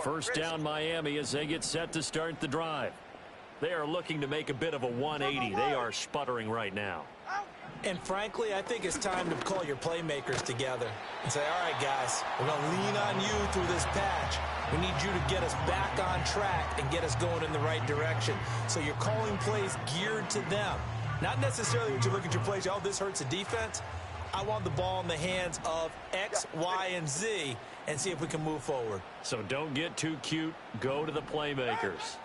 First down Miami as they get set to start the drive. They are looking to make a bit of a 180. They are sputtering right now. And frankly, I think it's time to call your playmakers together and say, all right, guys, we're going to lean on you through this patch. We need you to get us back on track and get us going in the right direction. So you're calling plays geared to them. Not necessarily when you look at your plays, oh, this hurts the defense. I want the ball in the hands of X, Y, and Z and see if we can move forward. So don't get too cute. Go to the playmakers.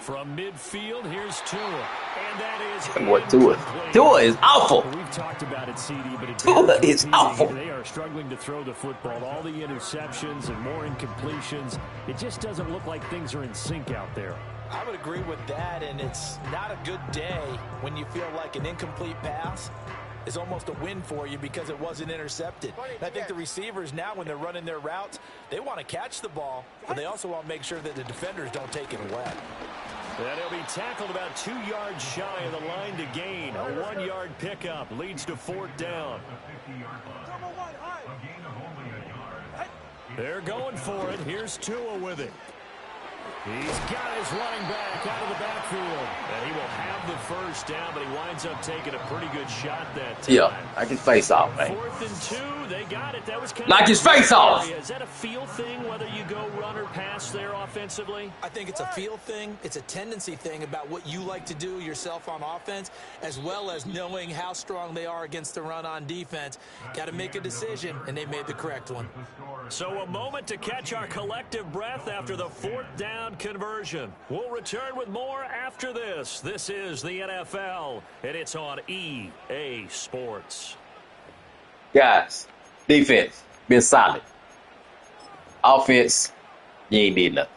From midfield, here's Tua. And that is what Tua is awful. We've talked about it, CD, but Tua is awful. They are struggling to throw the football. All the interceptions and more incompletions. It just doesn't look like things are in sync out there. I would agree with that, and it's not a good day when you feel like an incomplete pass is almost a win for you because it wasn't intercepted. And I think the receivers now, when they're running their routes, they want to catch the ball, but they also want to make sure that the defenders don't take it away. And he'll be tackled about 2 yards shy of the line to gain. A 1-yard pickup leads to 4th down. They're going for it. Here's Tua with it. He's got his running back out of the backfield. And he will have the first down, but he winds up taking a pretty good shot that time. Yeah, knock his face off, man. 4th and 2, they got it. That was kind knock his face off. Is that a feel thing, whether you go run or pass there offensively? I think it's a feel thing. It's a tendency thing about what you like to do yourself on offense, as well as knowing how strong they are against the run on defense. Got to make a decision, and they made the correct one. So a moment to catch our collective breath after the 4th down conversion. We'll return with more after this. This is the NFL, and it's on EA Sports. Guys, defense, been solid. Offense, you ain't did nothing.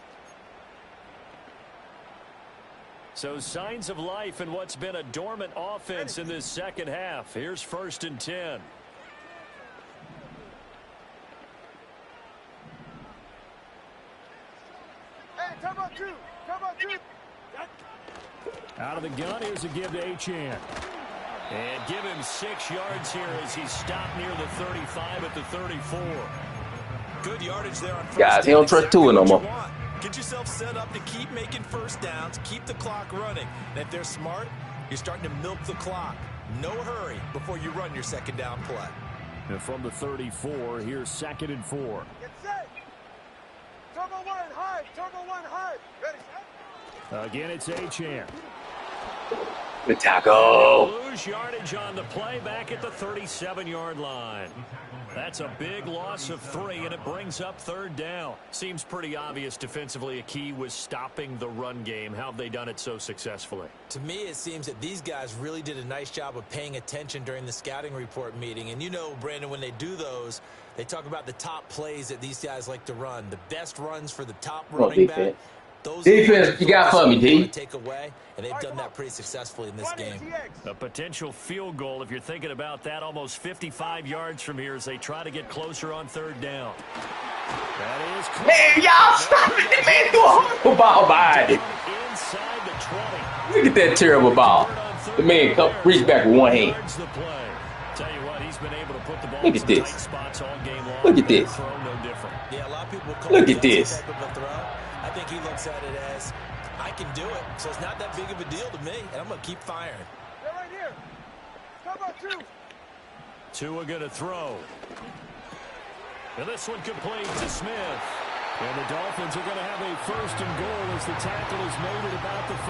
So signs of life in what's been a dormant offense in this second half. Here's 1st and 10. Out of the gun, here's a give to Achane. And give him 6 yards here as he's stopped near the 35 at the 34. Good yardage there on first Guys, he don't trust Tua no more. Get yourself set up to keep making first downs, keep the clock running. And if they're smart, you're starting to milk the clock. No hurry before you run your second down play. And from the 34, here's 2nd and 4. Get set. Turbo 1 hard. Turbo 1 hard. Ready, set. Again, it's Achane. Good tackle. Lose yardage on the play back at the 37-yard line. That's a big loss of 3, and it brings up 3rd down. Seems pretty obvious defensively a key was stopping the run game. How have they done it so successfully? To me, it seems that these guys really did a nice job of paying attention during the scouting report meeting. And you know, Brandon, when they do those, they talk about the top plays that these guys like to run, the best runs for the top running back. Those defense, you got for me, D. Take away, and they've done that pretty successfully in this game. A potential field goal, if you're thinking about that, almost 55 yards from here as they try to get closer on 3rd down. That is close. Man, y'all stop it. Man, do a horrible ball by it. Inside the 20. Look at that terrible ball. The man reached back with one hand. Tell you what, he's been able to put the ball Look at this. spots all game long. Look at this. No different. Yeah, a lot of people look at this. I think he looks at it as, I can do it, so it's not that big of a deal to me, and I'm going to keep firing. They're right here. How about 2? Tua going to throw. And this one complete to Smith. And the Dolphins are going to have a 1st and goal as the tackle is made at about the 5.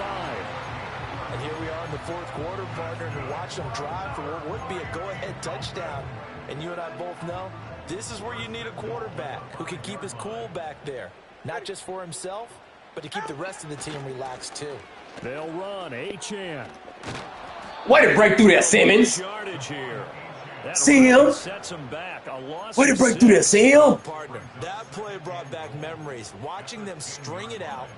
And here we are in the 4th quarter, partner, and watch them drive for what would be a go-ahead touchdown. And you and I both know this is where you need a quarterback who can keep his cool back there. Not just for himself, but to keep the rest of the team relaxed, too. They'll run. Achane. Way to break through that, Simmons. See him? Way to break through that, see him? Partner, that play brought back memories. Watching them string it out,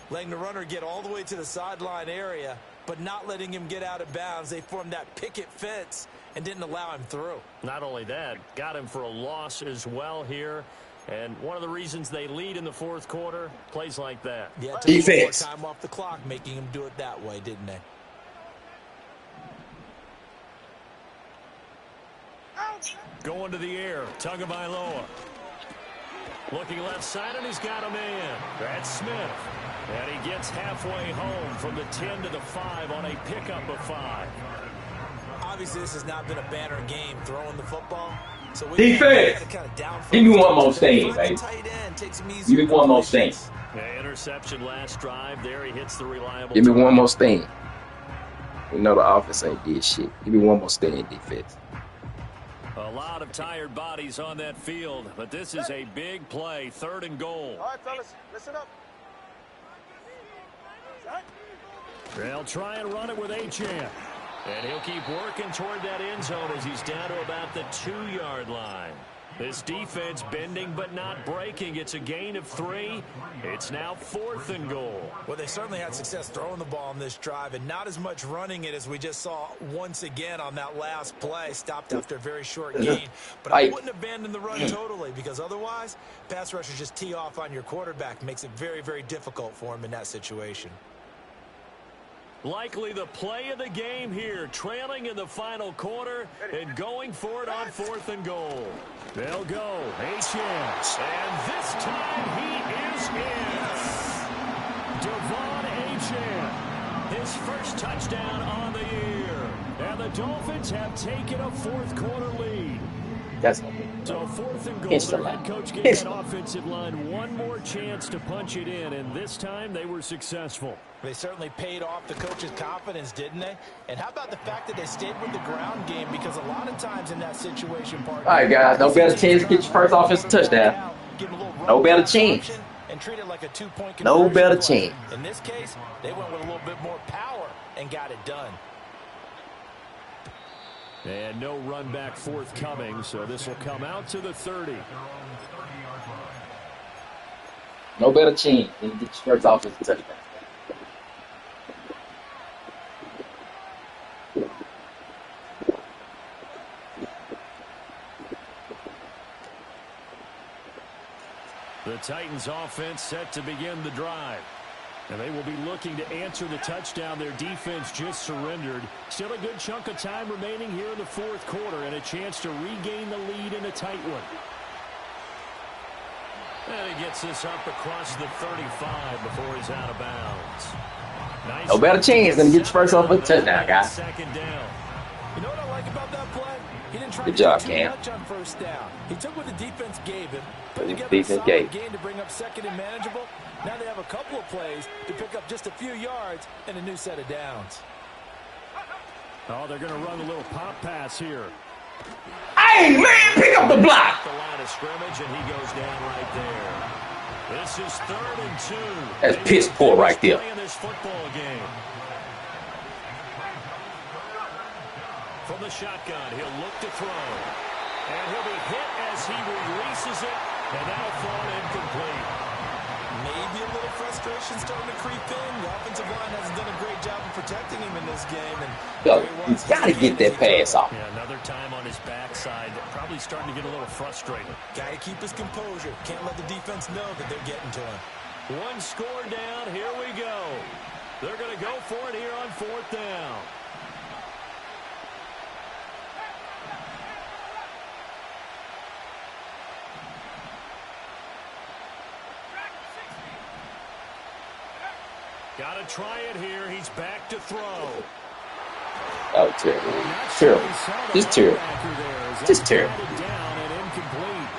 letting the runner get all the way to the sideline area, but not letting him get out of bounds. They formed that picket fence and didn't allow him through. Not only that, got him for a loss as well here. And one of the reasons they lead in the 4th quarter, plays like that. Yeah, defense. More time off the clock, making him do it that way, didn't they? Going to the air, Tagovailoa. Looking left side, and he's got a man. That's Smith. And he gets halfway home from the 10 to the 5 on a pickup of 5. Obviously, this has not been a banner game throwing the football. So defense! Give me one more stain, baby. Give me one more stain. Interception last drive. There he hits the reliable. Give me one more stain. We know the offense ain't did shit. Give me one more stain, defense. A lot of tired bodies on that field, but this is a big play. 3rd and goal. All right, fellas, listen up. They'll try and run it with Achane. And he'll keep working toward that end zone as he's down to about the 2-yard line. This defense bending but not breaking. It's a gain of 3. It's now 4th and goal. Well, they certainly had success throwing the ball on this drive and not as much running it as we just saw once again on that last play. Stopped after a very short gain. But I wouldn't abandon the run totally because otherwise, pass rushers just tee off on your quarterback. Makes it very, very difficult for him in that situation. Likely the play of the game here, trailing in the final quarter and going for it on 4th and goal. They'll go. Achane. And this time he is in. Devon Achane. His first touchdown on the year. And the Dolphins have taken a 4th quarter lead. That's so 4th and goal. Their head coach gave that offensive line one more chance to punch it in, and this time they were successful. They certainly paid off the coach's confidence, didn't they? And how about the fact that they stayed with the ground game? Because a lot of times in that situation, partner, all right, guys, no better chance to get your first offensive touchdown. No better chance. And treat it like a 2-point conversion. No better chance. In this case, they went with a little bit more power and got it done. And no run back forthcoming, so this will come out to the 30. No better chance than to get your first offensive touchdown. The Titans offense set to begin the drive. And they will be looking to answer the touchdown their defense just surrendered. Still a good chunk of time remaining here in the 4th quarter and a chance to regain the lead in a tight one. And he gets this up across the 35 before he's out of bounds. Nice. No better chance than to get your first offensive touchdown, guys. 2nd down. You know what I like about that play? He didn't try good to job, do Cam. much on 1st down. He took what the defense gave him, put together Defense a gave. solid gain to bring up 2nd and manageable. Now they have a couple of plays to pick up just a few yards and a new set of downs. Oh, they're going to run a little pop pass here. Hey, man, pick up the block. The line of scrimmage, and he goes down right there. This is 3rd and 2. That's piss poor right there. Playing this football game. From the shotgun, he'll look to throw. And he'll be hit as he releases it, and that'll fall incomplete. Maybe a little frustration starting to creep in. The offensive line hasn't done a great job of protecting him in this game. And Yo, he's got to get that pass off. Yeah, another time on his backside. Probably starting to get a little frustrated. Got to keep his composure. Can't let the defense know that they're getting to him. One score down. Here we go. They're going to go for it here on 4th down. Got to try it here. He's back to throw. Oh, terrible. Terrible. Just terrible. Just terrible. Down and incomplete.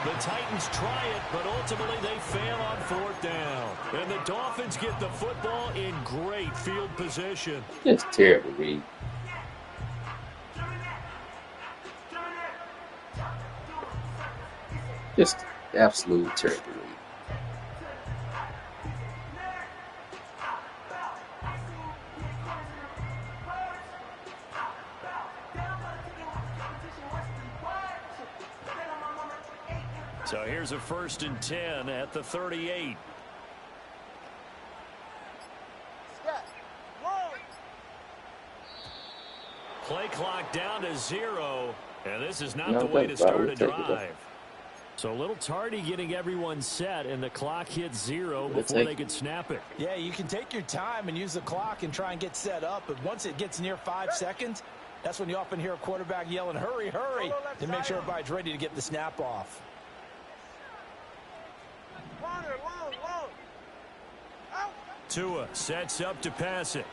The Titans try it, but ultimately they fail on 4th down. And the Dolphins get the football in great field position. Just terrible, Reed. Just absolutely terrible, Reed. So here's a 1st and 10 at the 38. Play clock down to 0, and this is not the way to start a drive. So a little tardy getting everyone set, and the clock hits 0 before they could snap it. Yeah, you can take your time and use the clock and try and get set up, but once it gets near 5 seconds, that's when you often hear a quarterback yelling, hurry, hurry, to make sure everybody's ready to get the snap off. Tua sets up to pass it.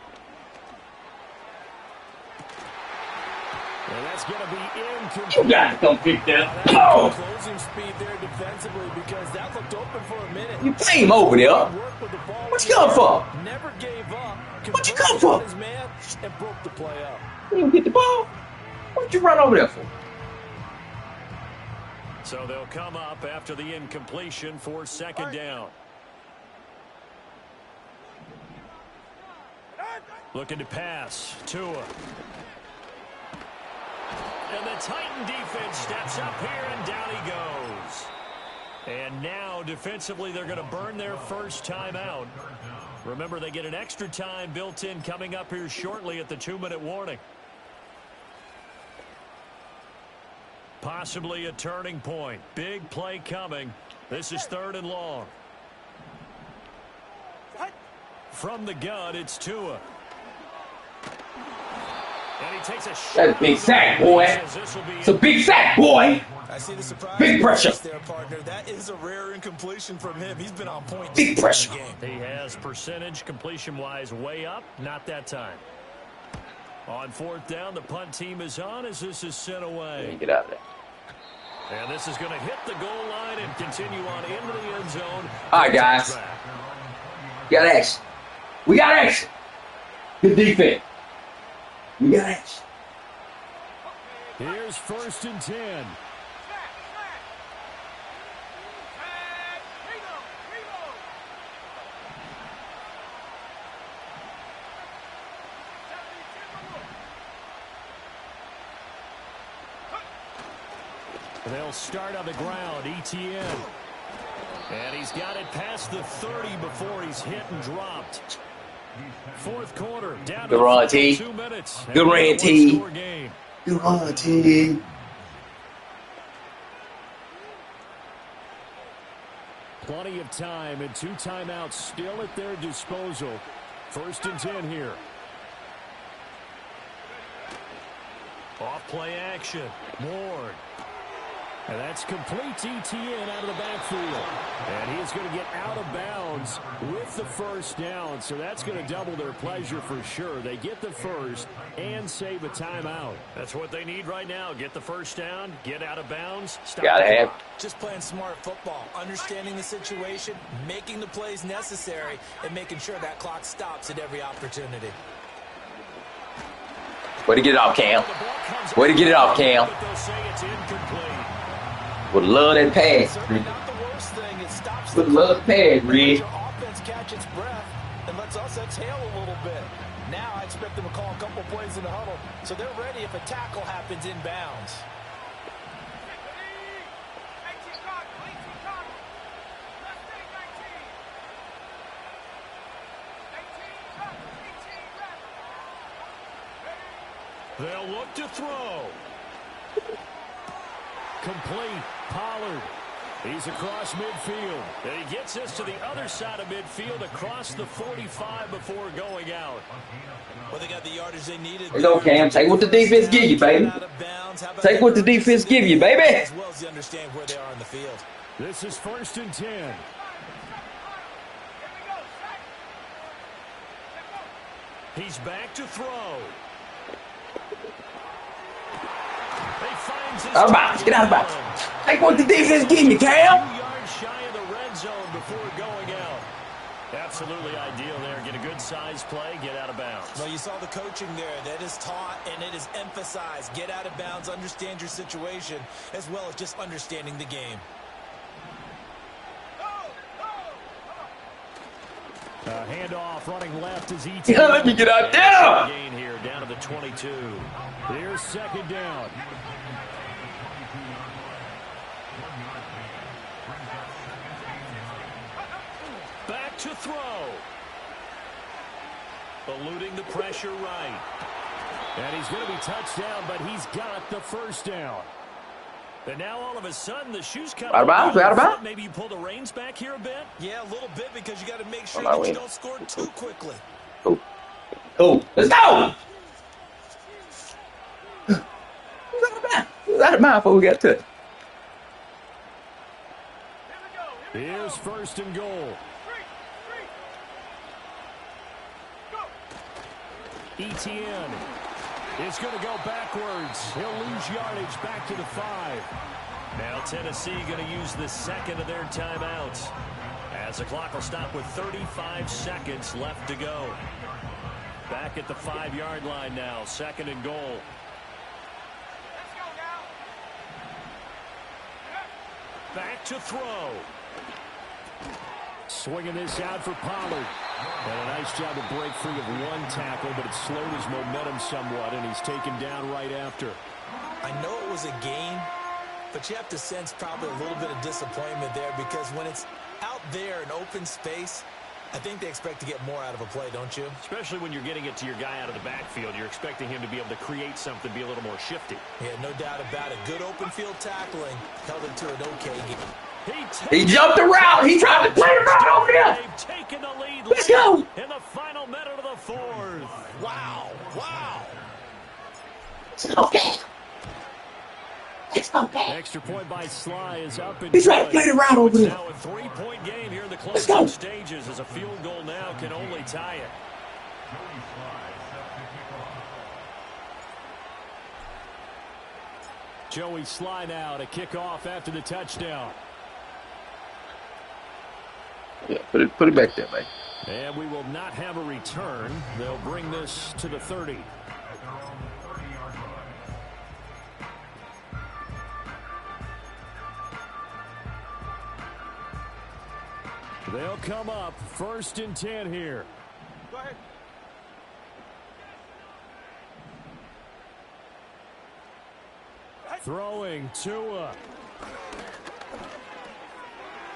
And that's going to be incomplete. You got to come pick that. Oh! Closing speed there defensively because that looked open for a minute. You play him over there. What you come for? Never gave up. What you come for? His man and broke the play up. You didn't get the ball. What you run over there for? So they'll come up after the incompletion for second down. Looking to pass. Tua. And the Titan defense steps up here, and down he goes. And now, defensively, they're going to burn their first time out. Remember, they get an extra time built in coming up here shortly at the 2-minute warning. Possibly a turning point. Big play coming. This is 3rd and long. From the gun, it's Tua. And he takes a shot. That's a big sack, boy. It's a big sack, boy. I see the surprise. Big pressure. There, partner. That is a rare incompletion from him. He's been on point. Big pressure. He has percentage completion-wise way up. Not that time. On 4th down, the punt team is on as this is sent away. Get out of there. And this is going to hit the goal line and continue on into the end zone. All right, guys. We got action. We got action. Good defense. We got action. Here's 1st and 10. They'll start on the ground. ETN. And he's got it past the 30 before he's hit and dropped. 4th quarter. Down to 2 minutes. Good run, T. Good run, T. Plenty of time and 2 timeouts still at their disposal. 1st and 10 here. Off play action. Ward. And that's complete to ETN out of the backfield. And he is going to get out of bounds with the first down. So that's going to double their pleasure for sure. They get the first and save a timeout. That's what they need right now. Get the first down, get out of bounds. Gotta have. Just playing smart football, understanding the situation, making the plays necessary, and making sure that clock stops at every opportunity. Way to get it off, Cam. Way to get it off, Cam. Would love that pass, Reed. Would love the pass, Reed. Offense catch its breath and lets us exhale a little bit. Now I expect them to call a couple plays in the huddle, so they're ready if a tackle happens inbounds. They'll look to throw. Complete. Pollard. He's across midfield. And he gets us to the other side of midfield across the 45 before going out. Well, they got the yardage they needed. There you go, Cam. Take what the defense give you, baby. Take what the defense give you, baby. As well as you understand where they are on the field. This is 1st and 10. He's back to throw. Out of bounds. Get out of bounds. Take what the defense give you, Cam. 2 yards shy of the red zone before going out. Absolutely ideal there. Get a good size play, get out of bounds. Well, you saw the coaching there. That is taught and it is emphasized. Get out of bounds, understand your situation, as well as just understanding the game. Handoff running left is ET. Yeah, let me get out there. Gain here down to the 22. Here's 2nd down. Back to throw. Eluding the pressure right. And he's going to be touched down, but he's got the first down. And now all of a sudden the shoes come out of bounds. Out of bounds. Maybe you pull the reins back here a bit. Yeah, a little bit because you got to make sure that you don't score too quickly. Oh, let's go. Out of bounds before we got to it. Here's 1st and goal. Etienne is going to go backwards. He'll lose yardage back to the 5. Now Tennessee going to use the second of their timeouts, as the clock will stop with 35 seconds left to go. Back at the 5-yard line now, 2nd and goal. Let's go now. Back to throw. Swinging this out for Pollard. And a nice job to break free of one tackle, but it slowed his momentum somewhat, and he's taken down right after. I know it was a gain, but you have to sense probably a little bit of disappointment there, because when it's out there in open space, I think they expect to get more out of a play, don't you? Especially when you're getting it to your guy out of the backfield. You're expecting him to be able to create something, be a little more shifty. Yeah, no doubt about it. Good open field tackling held it to an okay game. He jumped the route. He tried to play the route over there. They've taken the lead. Let's go. In the final minute of the 4th. Wow. Wow. It's okay. It's okay. Extra point by Sly is up and He tried to play the route over there. Now a 3-point game here in the closing stages, as a field goal now can only tie it. Joey Sly now to kick off after the touchdown. Yeah, put it back there, man. And we will not have a return. They'll bring this to the 30. They'll come up 1st and 10 here. Go ahead. Throwing Tua.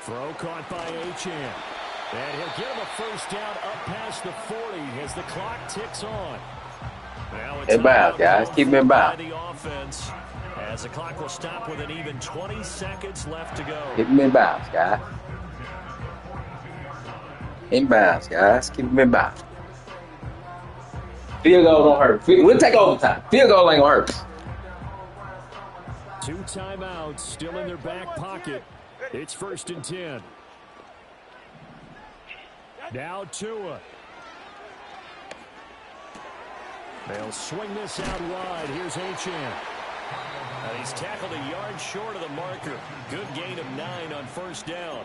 Throw caught by Achane. And he'll get him a 1st down up past the 40 as the clock ticks on. Now it's inbound, guys. Keep him inbound. The offense, as the clock will stop with an even 20 seconds left to go. Keep him inbounds, guys. Inbounds, guys. Keep him inbounds. Field goal don't hurt. We'll take overtime. Field goal ain't gonna hurt. 2 timeouts still in their back pocket. It's 1st and 10. Now Tua. They'll swing this out wide. Here's Achane. And he's tackled a yard short of the marker. Good gain of 9 on 1st down.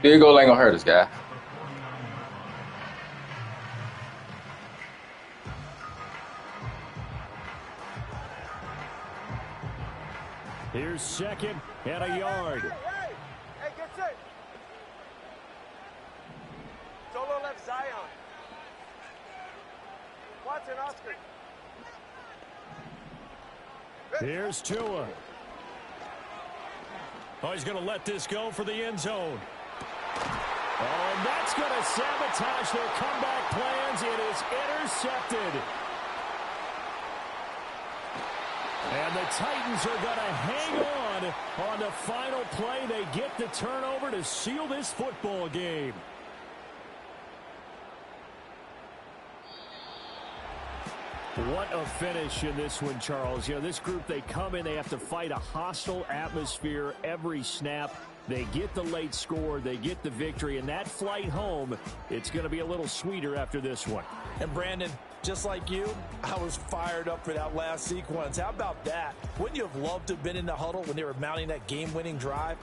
Field goal ain't gonna hurt us, guys. Here's 2nd and a yard. Hey, get set. Solo left Zion. Watson, Oscar. Here's Tua. Oh, he's going to let this go for the end zone. Oh, and that's going to sabotage their comeback plans. It is intercepted. And the Titans are going to hang on the final play. They get the turnover to seal this football game. What a finish in this one, Charles. You know, this group, they come in, they have to fight a hostile atmosphere every snap. They get the late score, they get the victory, and that flight home, it's going to be a little sweeter after this one. And Brandon, just like you, I was fired up for that last sequence. How about that? Wouldn't you have loved to have been in the huddle when they were mounting that game-winning drive?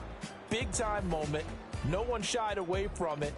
Big-time moment. No one shied away from it.